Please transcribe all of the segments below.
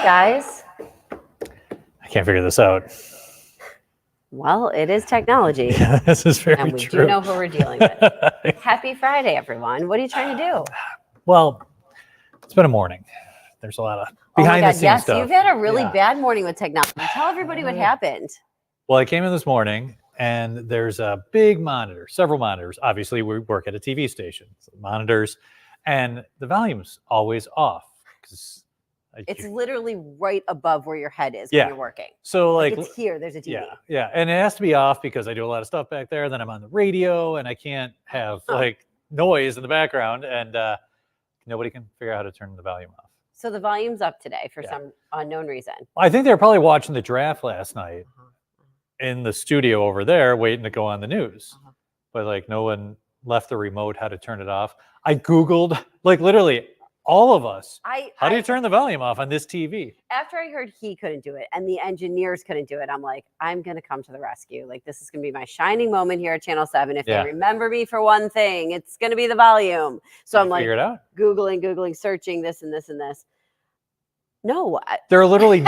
guys? I can't figure this out. Well, it is technology. Yeah, this is very true. And we do know who we're dealing with. Happy Friday, everyone. What are you trying to do? Well, it's been a morning. There's a lot of behind the scenes stuff. You've had a really bad morning with technology. Tell everybody what happened. Well, I came in this morning and there's a big monitor, several monitors. Obviously, we work at a TV station, so monitors, and the volume's always off because it's literally right above where your head is when you're working. So like it's here, there's a TV. Yeah. And it has to be off because I do a lot of stuff back there. Then I'm on the radio and I can't have like noise in the background, and nobody can figure out how to turn the volume off. So the volume's up today for some unknown reason. I think they were probably watching the draft last night in the studio over there waiting to go on the news. But like no one left the remote how to turn it off. I Googled, like literally all of us, how do you turn the volume off on this TV? After I heard he couldn't do it and the engineers couldn't do it, I'm like, I'm going to come to the rescue. Like, this is going to be my shining moment here at Channel 7. If they remember me for one thing, it's going to be the volume. So I'm like, Googling, searching this and this and this. No. There are literally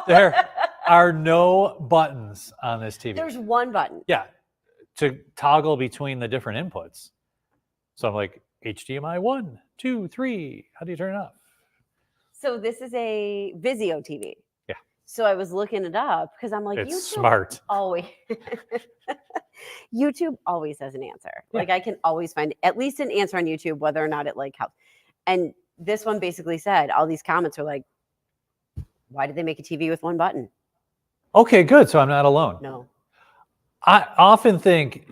there are no buttons on this TV. There's one button. Yeah, to toggle between the different inputs. So I'm like, HDMI 1, 2, 3. How do you turn it off? So this is a Vizio TV. Yeah. So I was looking it up because I'm like, it's YouTube smart. YouTube always has an answer. Yeah. Like I can always find at least an answer on YouTube, whether or not it like helps. And this one basically said, all these comments are like, why did they make a TV with one button? Okay, good. So I'm not alone. No. I often think,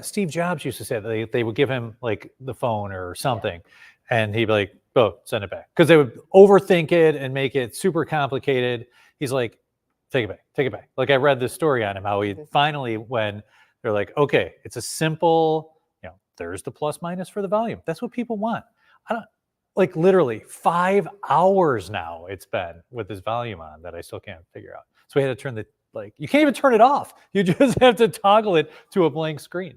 Steve Jobs used to say that they would give him like the phone or something, and he'd be like, "Oh, send it back," because they would overthink it and make it super complicated. He's like, "Take it back." Like I read this story on him, how he finally, when they're like, "Okay, it's a simple, there's the plus minus for the volume. That's what people want." I don't like literally 5 hours now it's been with this volume on that I still can't figure out. So we had to turn you can't even turn it off. You just have to toggle it to a blank screen,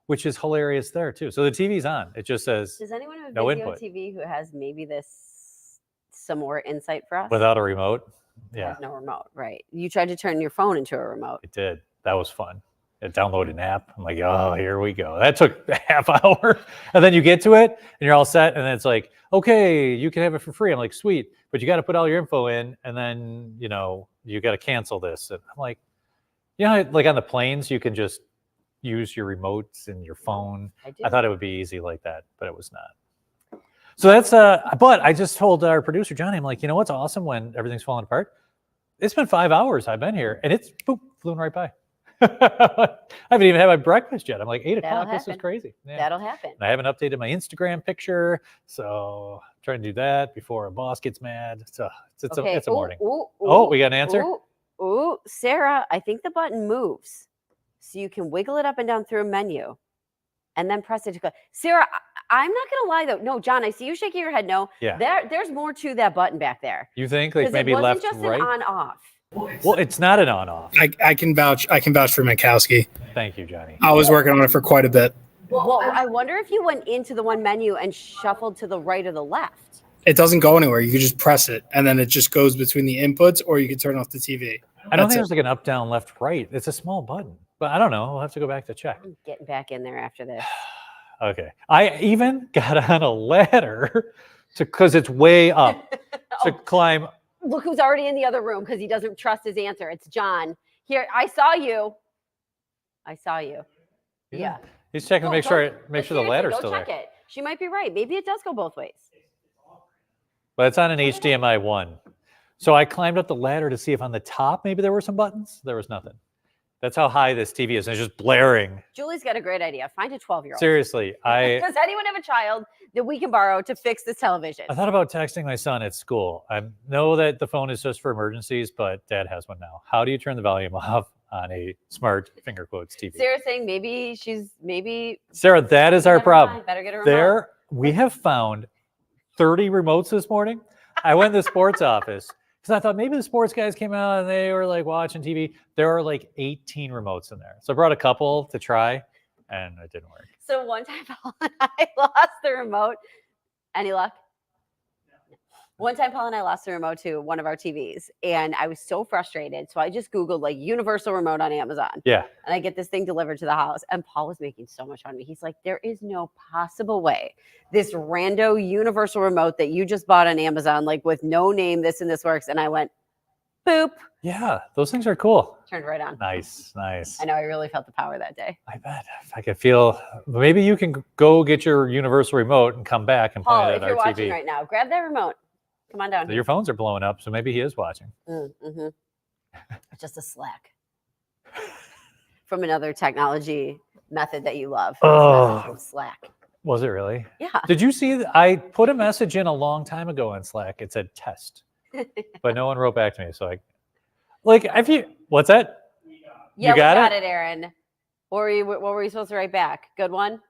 which is hilarious there too. So the TV's on. It just says, does anyone have a no video input. TV who has maybe some more insight for us? Without a remote? Yeah. Has no remote, right. You tried to turn your phone into a remote. I did. That was fun. I downloaded an app. I'm like, oh, here we go. That took a half hour. And then you get to it and you're all set. And then it's like, okay, you can have it for free. I'm like, sweet. But you got to put all your info in. And then, you got to cancel this. And I'm like, like on the planes, you can just use your remotes and your phone. I thought it would be easy like that, but it was not. So that's, but I just told our producer, Johnny, I'm like, what's awesome when everything's falling apart? It's been 5 hours I've been here and it's flown right by. I haven't even had my breakfast yet. I'm like 8 o'clock. This is crazy. Yeah. That'll happen. And I haven't updated my Instagram picture, so I'm trying to do that before a boss gets mad. So it's a morning. We got an answer. Ooh, Sarah, I think the button moves, so you can wiggle it up and down through a menu, and then press it to go. Sarah, I'm not gonna lie though. No, John, I see you shaking your head. No, there's more to that button back there. You think like maybe left, just right? An on-off. Well, it's not an on-off. I can vouch for Minkowski. Thank you, Johnny. I was working on it for quite a bit. Well, I wonder if you went into the one menu and shuffled to the right or the left. It doesn't go anywhere. You can just press it, and then it just goes between the inputs, or you can turn off the TV. I don't think there's like an up, down, left, right. It's a small button, but I don't know. We'll have to go back to check. I'm getting back in there after this. Okay. I even got on a ladder because it's way up to climb. Look who's already in the other room because he doesn't trust his answer. It's John. Here, I saw you. Yeah. He's checking to make sure the ladder's still there. Go check it. She might be right. Maybe it does go both ways. But it's on an HDMI 1. So I climbed up the ladder to see if on the top maybe there were some buttons. There was nothing. That's how high this TV is. And it's just blaring. Julie's got a great idea. Find a 12-year-old. Seriously. Does anyone have a child that we can borrow to fix this television? I thought about texting my son at school. I know that the phone is just for emergencies, but Dad has one now. How do you turn the volume off on a smart finger quotes TV? Sarah's saying maybe Sarah, that is our problem. Better get a remote. There, we have found 30 remotes this morning. I went to the sports office because I thought maybe the sports guys came out and they were like watching TV. There are like 18 remotes in there. So I brought a couple to try and it didn't work. So one time I lost the remote. Any luck? One time, Paul and I lost the remote to one of our TVs, and I was so frustrated. So I just Googled like universal remote on Amazon. Yeah. And I get this thing delivered to the house, and Paul was making so much fun of me. He's like, there is no possible way this rando universal remote that you just bought on Amazon, like with no name, this and this works. And I went, boop. Yeah, those things are cool. Turned right on. Nice. I know, I really felt the power that day. I bet. If I could feel, maybe you can go get your universal remote and come back and Paul, point it if at you're our watching TV. right now, grab that remote. Come on down. Your phones are blowing up, so maybe he is watching. Mm-hmm. Just a Slack from another technology method that you love. Oh. From Slack. Was it really? Yeah. Did you see that? I put a message in a long time ago on Slack. It said test, but no one wrote back to me. So if you, what's that? Yeah, You got we got it? it, Aaron. What were you supposed to write back? Good one?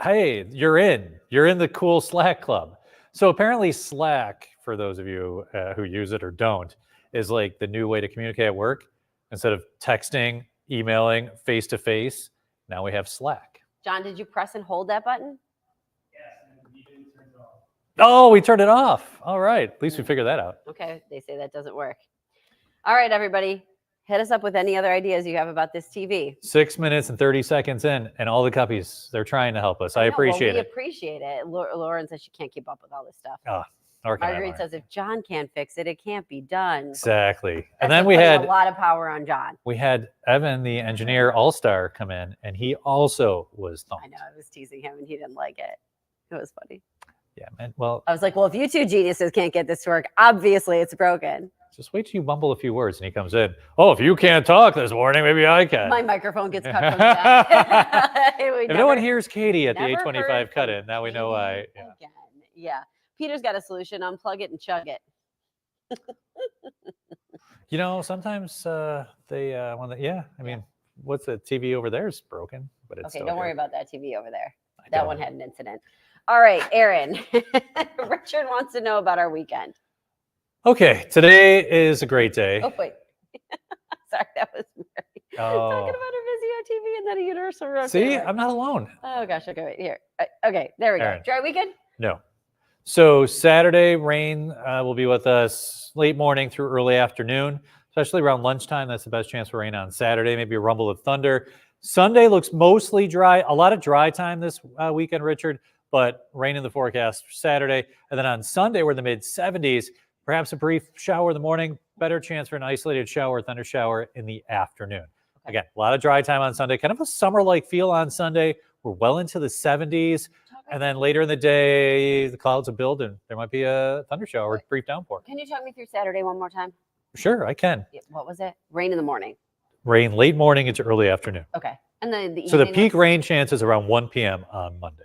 Hey, you're in the cool Slack club. So apparently Slack, for those of you who use it or don't, is like the new way to communicate at work. Instead of texting, emailing, face-to-face, now we have Slack. John, did you press and hold that button? Oh, we turned it off. All right. At least we figured that out. Okay, they say that doesn't work. All right, everybody. Hit us up with any other ideas you have about this TV. 6 minutes and 30 seconds in, and all the cuppies, they're trying to help us. I appreciate we it. appreciate it. Lauren says she can't keep up with all this stuff. Nor can I, Marguerite Lauren. says if John can't fix it, it can't be done. Exactly. That's And then putting we had a lot of power on John. Evan, the engineer all-star, come in, and he also was thumped. I know, I was teasing him and he didn't like it. It was funny. Yeah, man. Well, I was like, well, if you two geniuses can't get this to work, obviously it's broken. just wait till you mumble a few words and he comes in. Oh, if you can't talk this morning, maybe I can. My microphone gets cut from the back. If no one hears Katie at the never 825 heard cut from in, now we know why. Katie again. Yeah. Peter's got a solution. Unplug it and chug it. You know, sometimes they want to, I mean, what's the TV over there is broken, but it's Okay, still don't worry good. about that TV over there. I That don't. one had an incident. All right, Aaron. Richard wants to know about our weekend. Okay, today is a great day. Oh, wait. Sorry, that was Mary. Oh. Talking about a Vizio TV and then a universal remote. See, I'm not alone. Oh, gosh. Okay, wait. Here. Okay, there we go. Aaron. Dry weekend? No. So Saturday, rain will be with us late morning through early afternoon, especially around lunchtime. That's the best chance for rain on Saturday, maybe a rumble of thunder. Sunday looks mostly dry. A lot of dry time this weekend, Richard, but rain in the forecast for Saturday. And then on Sunday, we're in the mid-70s. Perhaps a brief shower in the morning, better chance for an isolated shower, thunder shower in the afternoon. Okay. Again, a lot of dry time on Sunday, kind of a summer-like feel on Sunday. We're well into the 70s. And then later in the day, the clouds will build and there might be a thunder shower, Okay. brief downpour. Can you talk me through Saturday one more time? Sure, I can. What was it? Rain in the morning. Rain late morning into early afternoon. Okay. And then the So the evening peak was rain chance is around 1 p.m. on Monday.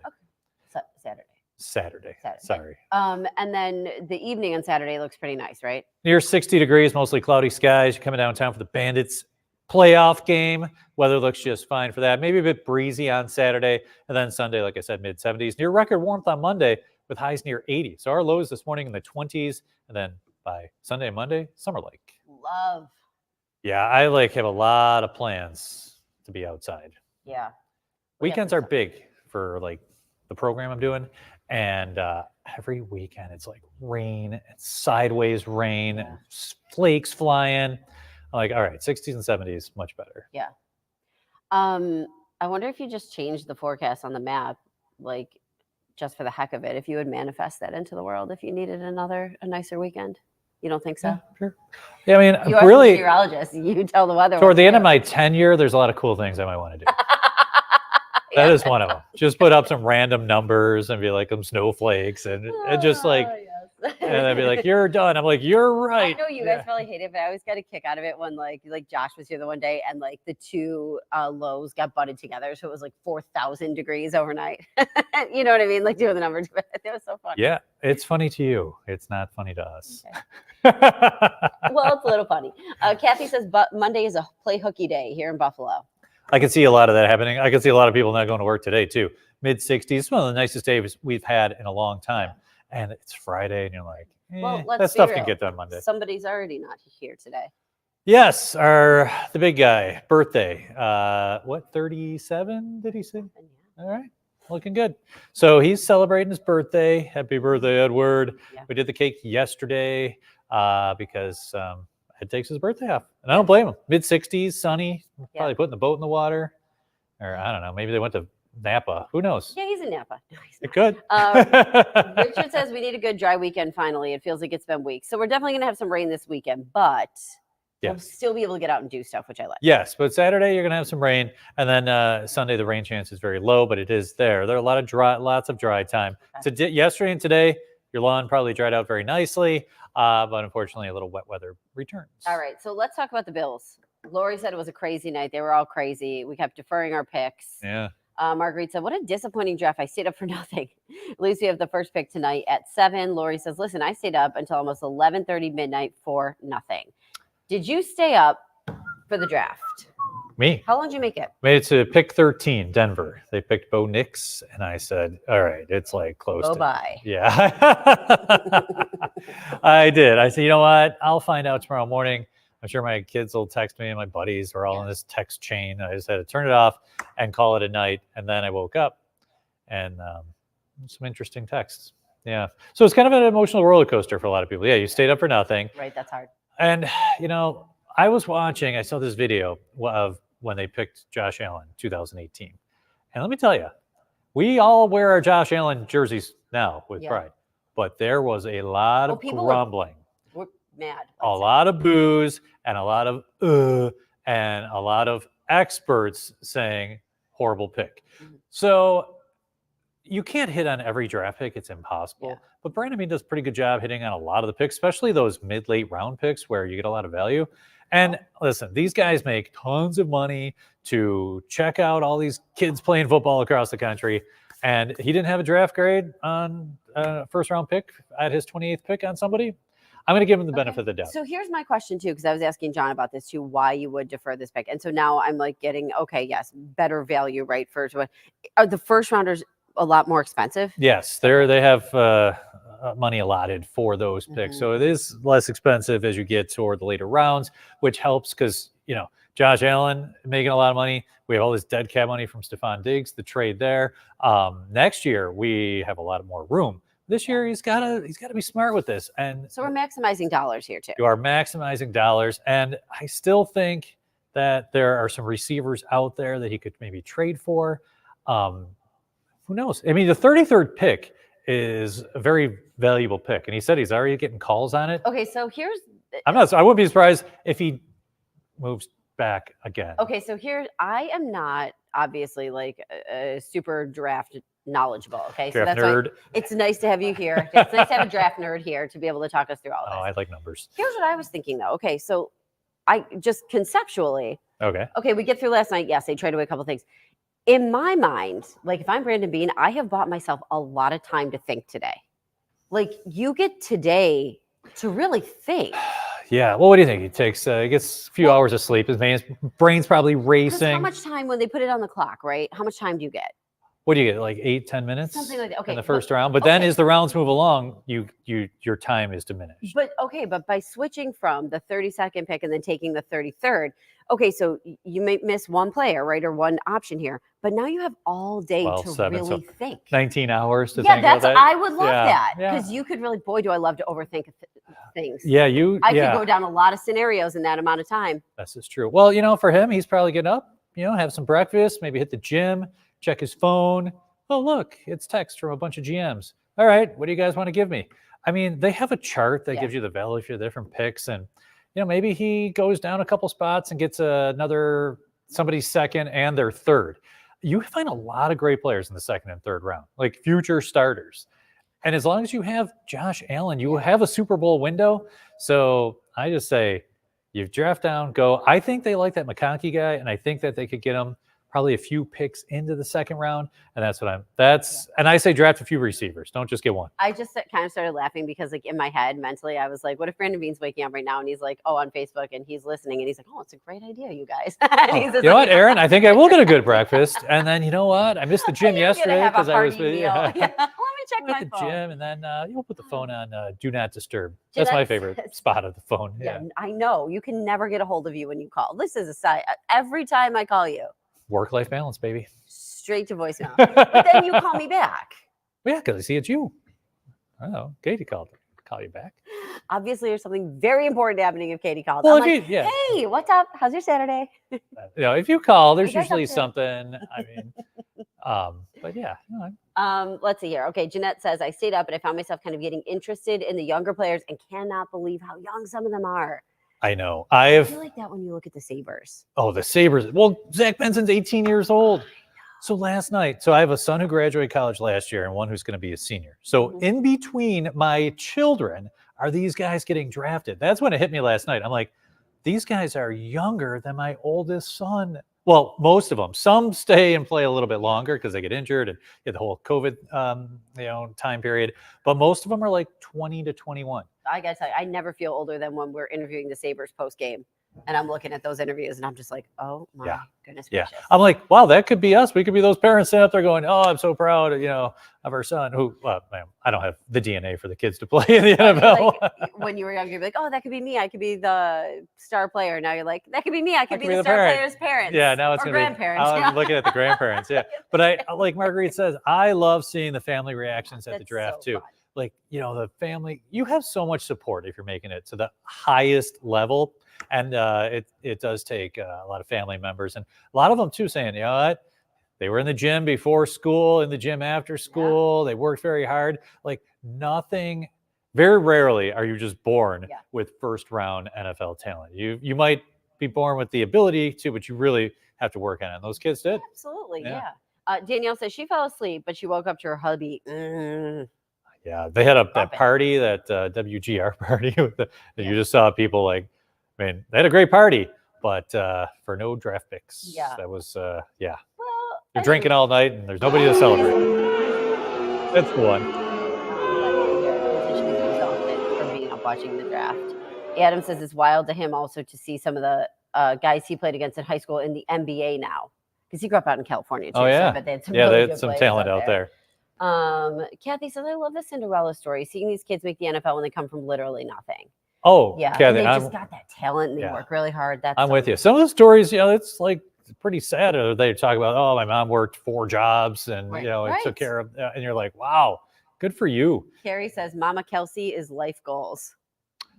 Saturday. Saturday. Saturday. Sorry. And then the evening on Saturday looks pretty nice, right? Near 60 degrees, mostly cloudy skies. You're coming downtown for the Bandits playoff game. Weather looks just fine for that. Maybe a bit breezy on Saturday. And then Sunday, like I said, mid-70s. Near record warmth on Monday with highs near 80. So our lows this morning in the 20s. And then by Sunday and Monday, summer-like. Love. Yeah, I have a lot of plans to be outside. Yeah. Weekends are big for the program I'm doing. And every weekend it's like rain and sideways rain and flakes flying. I'm like, all right, 60s and 70s, much better. Yeah. I wonder if you just changed the forecast on the map, just for the heck of it, if you would manifest that into the world if you needed a nicer weekend. You don't think so? Yeah, sure. Yeah, I mean, You are really, a meteorologist. You tell the weather. toward the end of my tenure, there's a lot of cool things I might want to do. That is one of them. Just put up some random numbers and be like some snowflakes and just yes. and then be like, you're done. I'm like, you're right. I know you guys probably hate it, but I always got a kick out of it when like Josh was here the one day and the two lows got butted together. So it was 4,000 degrees overnight. You know what I mean? Doing the numbers. It was so funny. Yeah, it's funny to you. It's not funny to us. Okay. Well, it's a little funny. Kathy says Monday is a play hooky day here in Buffalo. I can see a lot of that happening. I can see a lot of people not going to work today too. Mid-60s. It's one of the nicest days we've had in a long time. And it's Friday and you're like, Well, let's that be stuff real. can get done Monday. Somebody's already not here today. Yes, the big guy, birthday. What, 37 did he say? All right. looking good. So he's celebrating his birthday. Happy birthday, Edward. Yeah. We did the cake yesterday because Ed takes his birthday off. And I don't blame him. Mid-60s, sunny, probably putting the boat in the water. Or I don't know, maybe they went to Napa. Who knows? Yeah, he's in Napa. No, he's It not. could. Richard says we need a good dry weekend finally. It feels like it's been weeks. So we're definitely going to have some rain this weekend, but we'll still be able to get out and do stuff, which I like. Yes, but Saturday you're going to have some rain. And then Sunday, the rain chance is very low, but it is there. There are lots of dry time. Okay. Yesterday and today, your lawn probably dried out very nicely, but unfortunately a little wet weather returns. All right, so let's talk about the Bills. Lori said it was a crazy night. They were all crazy. We kept deferring our picks. Yeah. Marguerite said, what a disappointing draft. I stayed up for nothing. Lucy, have the first pick tonight at 7. Lori says, listen, I stayed up until almost 11:30 midnight for nothing. Did you stay up for the draft? Me. How long did you make it? Made it to pick 13, Denver. They picked Bo Nix, and I said, all right, it's like close to. Bye. Yeah. I did. I said, you know what? I'll find out tomorrow morning. I'm sure my kids will text me and my buddies are all in this text chain. I just had to turn it off and call it a night. And then I woke up and some interesting texts. Yeah. So it's kind of an emotional roller coaster for a lot of people. Yeah. You stayed up for nothing. Right. That's hard. And, I saw this video of when they picked Josh Allen 2018. And let me tell you, we all wear our Josh Allen jerseys now with pride. But there was a lot of grumbling. We're mad. A lot of boos and a lot of and a lot of experts saying horrible pick. Mm-hmm. So you can't hit on every draft pick. It's impossible. Yeah. But Brandon Beane does a pretty good job hitting on a lot of the picks, especially those mid-late round picks where you get a lot of value. And listen, these guys make tons of money to check out all these kids playing football across the country. And he didn't have a draft grade on a first-round pick at his 28th pick on somebody. I'm going to give him the benefit of the doubt. So here's my question too, because I was asking John about this too, why you would defer this pick. And so now I'm like getting, okay, yes, better value, right? First one. Are the first rounders a lot more expensive? Yes, they have money allotted for those picks. So it is less expensive as you get toward the later rounds, which helps because, Josh Allen making a lot of money. We have all this dead cap money from Stephon Diggs, the trade there. Next year, we have a lot more room. This year, he's got to be smart with this. And so we're maximizing dollars here too. You are maximizing dollars. And I still think that there are some receivers out there that he could maybe trade for. Who knows? I mean, the 33rd pick is a very valuable pick. And he said he's already getting calls on it. Okay, so I wouldn't be surprised if he moves back again. Okay, so I am not obviously like a super draft knowledgeable. Okay, draft so that's nerd. Why it's nice to have you here. It's nice to have a draft nerd here to be able to talk us through all of this. Oh, I like numbers. Here's what I was thinking though. Okay, so I just conceptually. Okay, we get through last night. Yes, they traded away a couple things. In my mind, like if I'm Brandon Beane, I have bought myself a lot of time to think today. Like you get today to really think. Yeah. Well, what do you think? He gets a few hours of sleep. His brain's probably racing. How much time when they put it on the clock, right? How much time do you get? What do you get? Like 8-10 minutes? Something like that. Okay. In the first round. But then as the rounds move along, your time is diminished. But by switching from the 32nd pick and then taking the 33rd, okay, so you may miss one player, right? Or one option here. But now you have all day to really think. 19 hours to think about that. I would love that. Because you could really, boy, do I love to overthink things. Yeah, I could go down a lot of scenarios in that amount of time. This is true. Well, for him, he's probably getting up, have some breakfast, maybe hit the gym, check his phone. Oh, look, it's text from a bunch of GMs. All right, what do you guys want to give me? I mean, they have a chart that gives you the value for the different picks. And, maybe he goes down a couple spots and gets somebody's second and their third. You find a lot of great players in the second and third round, like future starters. And as long as you have Josh Allen, you have a Super Bowl window. So I just say, you draft down, go. I think they like that McConkey guy, and I think that they could get him probably a few picks into the second round. And and I say draft a few receivers. Don't just get one. I just kind of started laughing because like in my head mentally, I was like, what if Brandon Beane's waking up right now and he's like, on Facebook and he's listening and he's like, oh, it's a great idea, you guys. You know what, Aaron? I think I will get a good breakfast. And then you know what? I missed the gym yesterday because I was Let me check my at the phone. Gym, and then you'll put the phone on Do Not Disturb. That's my favorite spot of the phone. Yeah, I know. You can never get a hold of you when you call. This is a side. Every time I call you. Work-life balance, baby. straight to voicemail. But then you call me back. Yeah, because I see it's you. I don't know. Katie call you back. Obviously, there's something very important happening if Katie called. Well, I'm like, yeah. hey, what's up? How's your Saturday? If you call, there's guys up usually to? something. I mean, but yeah. Let's see here. Okay, Jeanette says, I stayed up and I found myself kind of getting interested in the younger players and cannot believe how young some of them are. I know. I feel like that when you look at the Sabres. Oh, the Sabres. Well, Zach Benson's 18 years old. So last night, I have a son who graduated college last year and one who's going to be a senior. So in between my children are these guys getting drafted. That's when it hit me last night. I'm like, these guys are younger than my oldest son. Well, most of them. Some stay and play a little bit longer because they get injured and get the whole COVID, time period. But most of them are like 20 to 21. I gotta tell you, I never feel older than when we're interviewing the Sabres post game. And I'm looking at those interviews and I'm just like, oh my goodness gracious. I'm like, wow, that could be us. We could be those parents sitting up there going, oh, I'm so proud, of our son who, man, I don't have the DNA for the kids to play in the NFL. Like, when you were younger, you'd be like, oh, that could be me. I could be the star player. Now you're like, that could be me. I could be the star player's parents. Yeah, now it's going to be grandparents. I'm looking at the grandparents. Yeah. But I, like Marguerite says, I love seeing the family reactions at the draft too. Fun. Like, the family, you have so much support if you're making it to the highest level. And it does take a lot of family members and a lot of them too saying, you know what, they were in the gym before school, in the gym after school. They worked very hard. Like nothing, very rarely are you just born with first round NFL talent. You might be born with the ability to, but you really have to work on it. And those kids did. Absolutely. Yeah. Danielle says she fell asleep, but she woke up to her hubby. Yeah. They had that party, that WGR party that you just saw people like, I mean, they had a great party, but for no draft picks. Yeah. That was, Well, you're drinking all night and there's nobody to celebrate. That's the one. She's exhausted from being up watching the draft. Adam says it's wild to him also to see some of the guys he played against in high school in the NBA now. Because he grew up out in California too. Oh, yeah. So, but they had some they had some talent out there. Kathy says, I love the Cinderella story. Seeing these kids make the NFL when they come from literally nothing. Oh, yeah. Kathy, They just got that talent and they work really hard. I'm with you. Some of the stories, it's like pretty sad. They talk about, oh, my mom worked 4 jobs and, and took care of, and you're like, wow, good for you. Carrie says, Mama Kelsey is life goals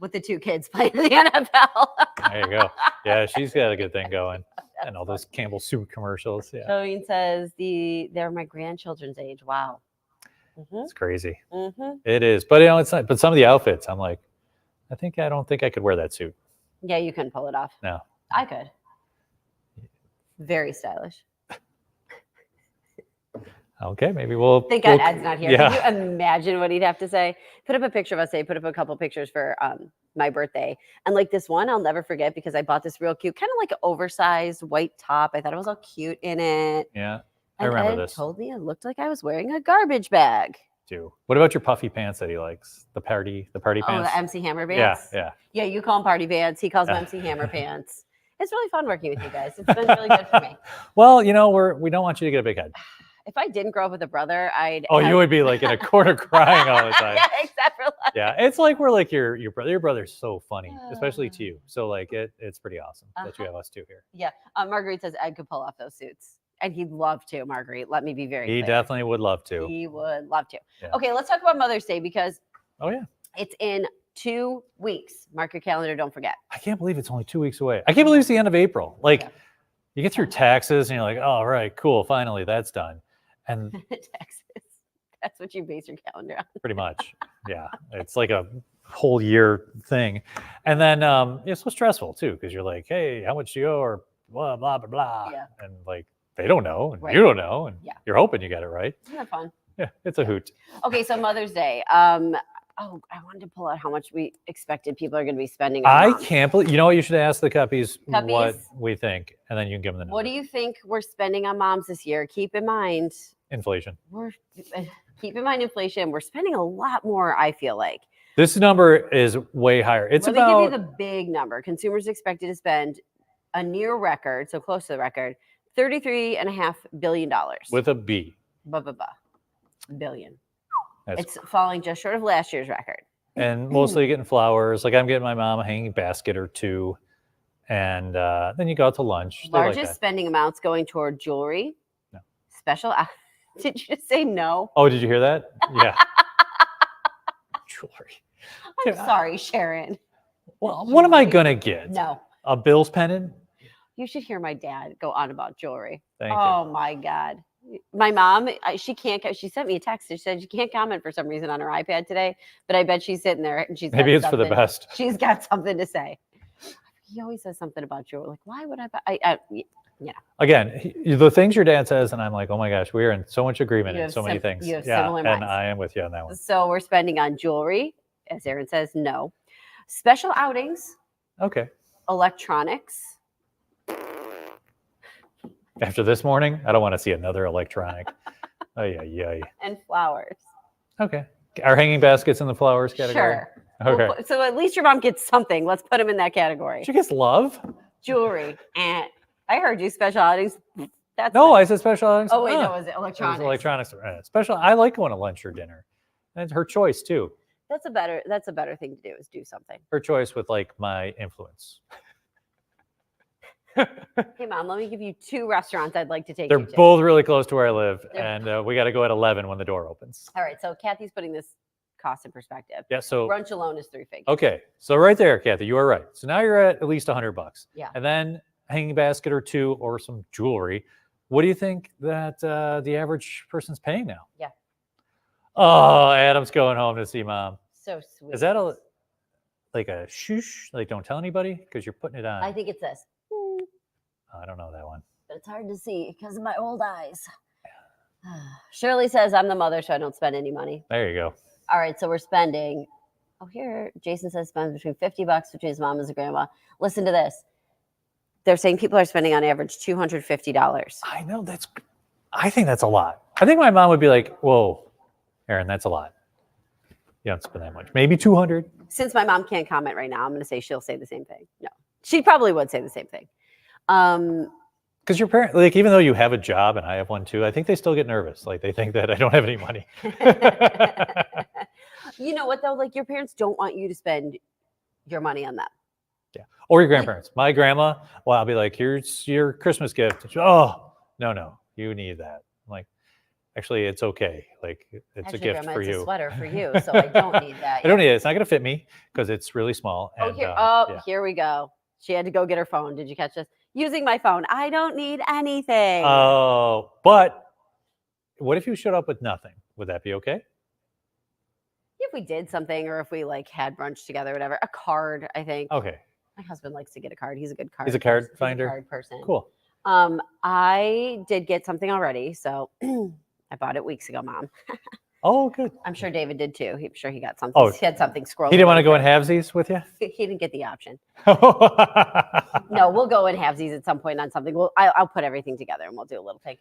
with the 2 kids playing in the NFL. There you go. Yeah, she's got a good thing going. And all those Campbell soup commercials. Yeah. Jolene says, they're my grandchildren's age. Wow. It's crazy. It is. But, it's not, but some of the outfits, I'm like, I don't think I could wear that suit. Yeah, you couldn't pull it off. No. I could. Very stylish. Okay, maybe we'll. Thank God Ed's not here. Yeah. Can you imagine what he'd have to say? Put up a picture of us. Put up a couple pictures for my birthday. And like this one, I'll never forget because I bought this real cute, kind of like an oversized white top. I thought it was all cute in it. Yeah, I remember Ed this. Told me it looked like I was wearing a garbage bag. What about your puffy pants that he likes? The party pants? Oh, the MC Hammer pants? Yeah. Yeah, you call them party pants. He calls them MC Hammer pants. It's really fun working with you guys. It's been really good for me. Well, we don't want you to get a big head. If I didn't grow up with a brother, I'd. Oh, you would be like in a corner crying all the time. Yeah, except for like. Yeah, it's like we're like your brother. Your brother's so funny, especially to you. So like it's pretty awesome that you have us 2 here. Yeah, Marguerite says Ed could pull off those suits. And he'd love to, Marguerite. Let me be very clear. He definitely would love to. He would love to. Yeah. Okay, let's talk about Mother's Day because it's in 2 weeks. Mark your calendar, don't forget. I can't believe it's only 2 weeks away. I can't believe it's the end of April. Like you get through taxes and you're like, oh, all right, cool, finally that's done. And Taxes. That's what you base your calendar on. Pretty much. Yeah. It's like a whole year thing. And then it's so stressful too, because you're like, hey, how much do you owe? Or blah, blah, blah, blah. Yeah. And like they don't know, and you don't know, and you're hoping you get it right. Isn't that fun? Yeah, it's a hoot. Okay, so Mother's Day. I wanted to pull out how much we expected people are going to be spending on I moms. can't believe, what you should ask the Cuppies Cuppies? what we think, and then you can give them the number. What do you think we're spending on moms this year? Keep in mind, Inflation. Keep in mind inflation. We're spending a lot more, I feel like. This number is way higher. It's Let about. me give you the big number. Consumers expected to spend a near record, so close to the record, $33.5 billion. With a B. Billion. That's It's falling just short of last year's record. and mostly getting flowers. Like I'm getting my mom a hanging basket or 2. And then you go out to lunch. They like Largest that. spending amounts going toward jewelry, special. Did you just say no? Oh, did you hear that? Yeah. Jewelry. I'm sorry, Sharon. Well, what am I gonna get? No. A Bills pennant? You should hear my dad go on about jewelry. Thank you. Oh my God. My mom, she can't, she sent me a text. She said she can't comment for some reason on her iPad today, but I bet she's sitting there and she's Maybe it's for the best. She's got something to say. He always says something about jewelry. Like, why would Again, the things your dad says, and I'm like, oh my gosh, we are in so much agreement You in have so many things. you have Yeah, similar and minds. I am with you on that one. So we're spending on jewelry, as Aaron says, no. Special outings, Okay. electronics. After this morning, I don't want to see another electronic. Oh yeah. And flowers. Okay. Are hanging baskets in the flowers category? Sure. Okay. So at least your mom gets something. Let's put them in that category. She gets love? Jewelry. And I heard you special outings. That's No, nice. I said special items. Oh wait, Ah, no, was it it was electronics? electronics. Special. I like going to lunch or dinner. That's her choice too. That's a better thing to do is do something. Her choice with like my influence. Hey mom, let me give you 2 restaurants I'd like to take They're you to. both really close to where I live, They're- and we got to go at 11 when the door opens. All right, so Kathy's putting this cost in perspective. Yeah. So Brunch alone is 3 figures. okay. So right there, Kathy, you are right. So now you're at least $100. Yeah. And then hanging basket or 2 or some jewelry. What do you think that the average person's paying now? Yeah. Oh, Adam's going home to see mom. So sweet. Is that like a shoosh? Like don't tell anybody because you're putting it on. I think it's this. I don't know that one. But it's hard to see because of my old eyes. Shirley says I'm the mother, so I don't spend any money. There you go. All right, so we're spending. Oh, here Jason says spends between $50 between his mom and his grandma. Listen to this. They're saying people are spending on average $250. I know I think that's a lot. I think my mom would be like, "Whoa, Aaron, that's a lot. You don't spend that much. Maybe 200." Since my mom can't comment right now, I'm going to say she'll say the same thing. No, she probably would say the same thing. Because your parents, like, even though you have a job and I have one too, I think they still get nervous. Like they think that I don't have any money. You know what though? Like your parents don't want you to spend your money on them. Yeah. Or your grandparents. My grandma, well, I'll be like, here's your Christmas gift. And she, oh, no, you need that. I'm like, actually, it's okay. Like it's Actually, a gift Grandma, for it's you. a sweater for you, so I don't need that. I don't need it. It's not going to fit me because it's really small. Oh, And, here, yeah. here we go. She had to go get her phone. Did you catch this? Using my phone. I don't need anything. Oh, but what if you showed up with nothing? Would that be okay? If we did something or if we like had brunch together, whatever. A card, I think. Okay. My husband likes to get a card. He's a good card. He's a card person. finder? He's a card person. Cool. I did get something already, so I bought it weeks ago, Mom. Oh, good. I'm sure David did too. I'm sure he got something. Oh, he had something scrolling. He didn't want to go in halvesies with you? He didn't get the option. No. No, we'll go in halvesies at some point on something. I'll put everything together and we'll do a little thing.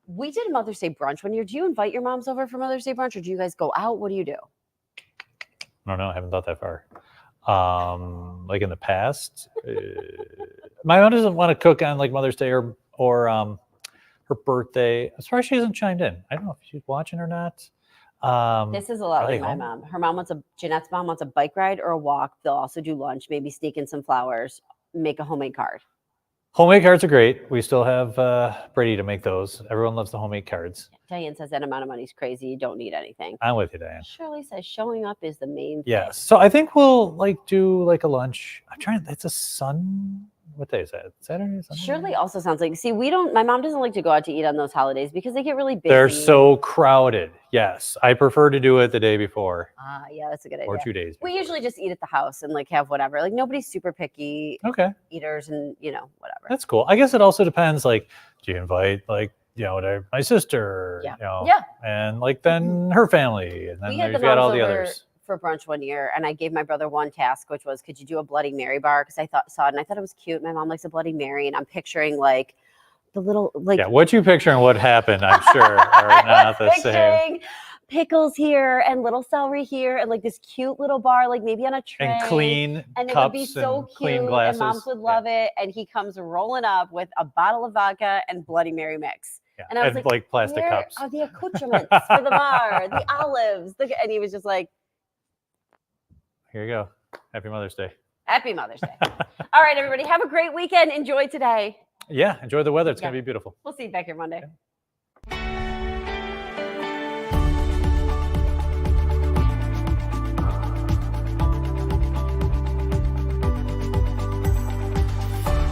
We did a Mother's Day brunch one year. Do you invite your moms over for Mother's Day brunch, or do you guys go out? What do you do? I don't know. I haven't thought that far. Like in the past, my mom doesn't want to cook on like Mother's Day or her birthday. As far as she hasn't chimed in, I don't know if she's watching or not. This is a lot are like they my home? mom. Her mom Jeanette's mom wants a bike ride or a walk. They'll also do lunch, maybe sneak in some flowers, make a homemade card. Homemade cards are great. We still have Brady to make those. Everyone loves the homemade cards. Diane says that amount of money is crazy. You don't need anything. I'm with you, Diane. Shirley says showing up is the main thing. Yes. So I think we'll like do like a lunch. I'm trying. It's a what day is that? Saturday? Sunday? Shirley also sounds like, see, my mom doesn't like to go out to eat on those holidays because they get really busy. They're so crowded. Yes. I prefer to do it the day before Yeah, that's a good idea. or 2 days We before. usually just eat at the house and like have whatever. Like nobody's super picky Okay. eaters and whatever. That's cool. I guess it also depends. Like, do you invite like my sister? Yeah. Yeah. And like then her family, and then We had you've the got all moms the over others. for brunch one year, and I gave my brother one task, which was, could you do a Bloody Mary bar? Because I saw it and I thought it was cute. My mom likes a Bloody Mary, and I'm picturing like the little like Yeah. What you picture and what happened, I'm sure, are not the same. picturing pickles here and little celery here and like this cute little bar, like maybe on a tray. And clean And it cups would be so and cute, clean glasses. and moms would love it. And he comes rolling up with a bottle of vodka and Bloody Mary mix. Yeah. And I was like, plastic Where cups. are the accoutrements for the bar, the olives? And he was just like, Here you go. Happy Mother's Day. Happy Mother's Day. All right, everybody, have a great weekend. Enjoy today. Yeah, enjoy the weather. It's Yeah. going to be beautiful. We'll see you back here Monday.